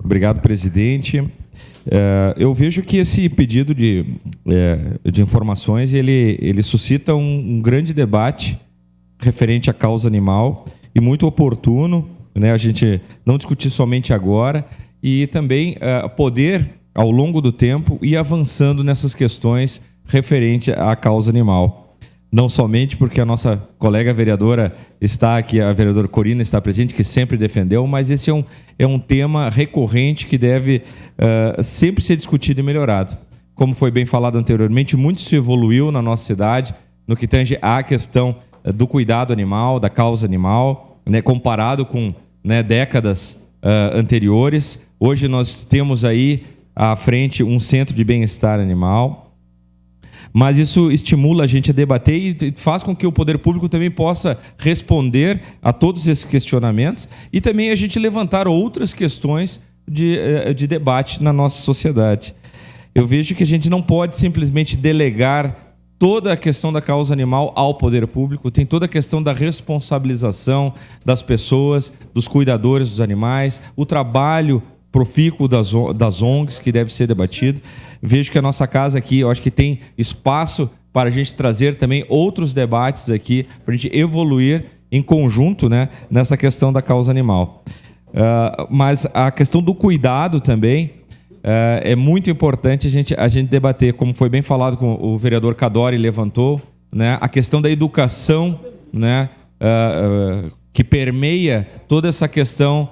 Obrigado, presidente. Eu vejo que esse pedido de informações ele suscita um grande debate referente à causa animal e muito oportuno, né, a gente não discutir somente agora e também poder, ao longo do tempo, ir avançando nessas questões referente à causa animal. Não somente porque a nossa colega vereadora está aqui, a vereadora Corina está presente, que sempre defendeu, mas esse é um tema recorrente que deve sempre ser discutido e melhorado. Como foi bem falado anteriormente, muito se evoluiu na nossa cidade no que tange à questão do cuidado animal, da causa animal, né, comparado com, né, décadas anteriores. Hoje nós temos aí à frente um centro de bem-estar animal, mas isso estimula a gente a debater e faz com que o poder público também possa responder a todos esses questionamentos e também a gente levantar outras questões de debate na nossa sociedade. Eu vejo que a gente não pode simplesmente delegar toda a questão da causa animal ao poder público, tem toda a questão da responsabilização das pessoas, dos cuidadores dos animais, o trabalho profícuo das ONGs que deve ser debatido. Vejo que a nossa casa aqui, eu acho que tem espaço para a gente trazer também outros debates aqui, para a gente evoluir em conjunto, né, nessa questão da causa animal. Mas a questão do cuidado também é muito importante a gente debater, como foi bem falado com o vereador Cadori levantou, né, a questão da educação, né, que permeia toda essa questão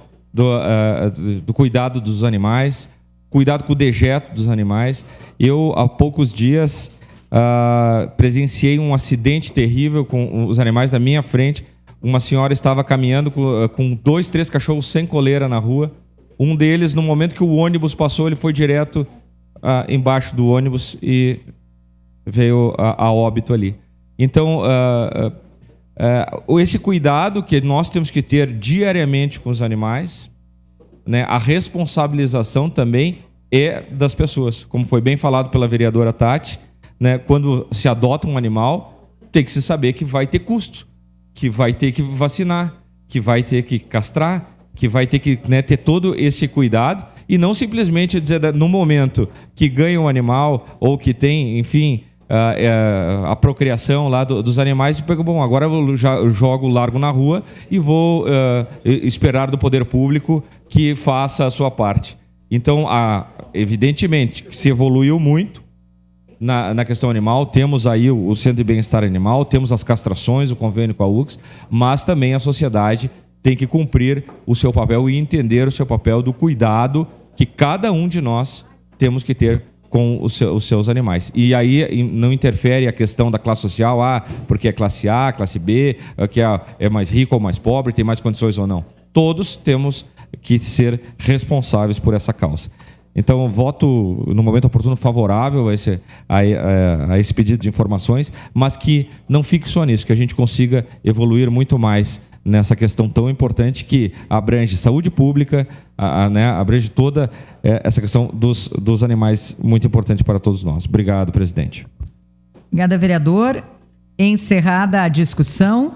do cuidado dos animais, cuidado com o dejeto dos animais. Eu, há poucos dias, presenciei um acidente terrível com os animais na minha frente. Uma senhora estava caminhando com 2, 3 cachorros sem coleira na rua. Um deles, no momento que o ônibus passou, ele foi direto embaixo do ônibus e veio a óbito ali. Então, esse cuidado que nós temos que ter diariamente com os animais, né, a responsabilização também é das pessoas, como foi bem falado pela vereadora Tati, né, quando se adota um animal, tem que se saber que vai ter custo, que vai ter que vacinar, que vai ter que castrar, que vai ter que, né, ter todo esse cuidado e não simplesmente no momento que ganha um animal ou que tem, enfim, a procriação lá dos animais, e pega, bom, agora eu já jogo largo na rua e vou esperar do poder público que faça a sua parte. Então, evidentemente, se evoluiu muito na questão animal, temos aí o Centro de Bem-Estar Animal, temos as castrações, o convênio com a UX, mas também a sociedade tem que cumprir o seu papel e entender o seu papel do cuidado que cada um de nós temos que ter com os seus animais. E aí não interfere a questão da classe social, porque é classe A, classe B, que é mais rico ou mais pobre, tem mais condições ou não. Todos temos que ser responsáveis por essa causa. Então, eu voto, no momento oportuno, favorável a esse pedido de informações, mas que não fique só nisso, que a gente consiga evoluir muito mais nessa questão tão importante que abrange saúde pública, né, abrange toda essa questão dos animais, muito importante para todos nós. Obrigado, presidente. Obrigada, vereador. Encerrada a discussão.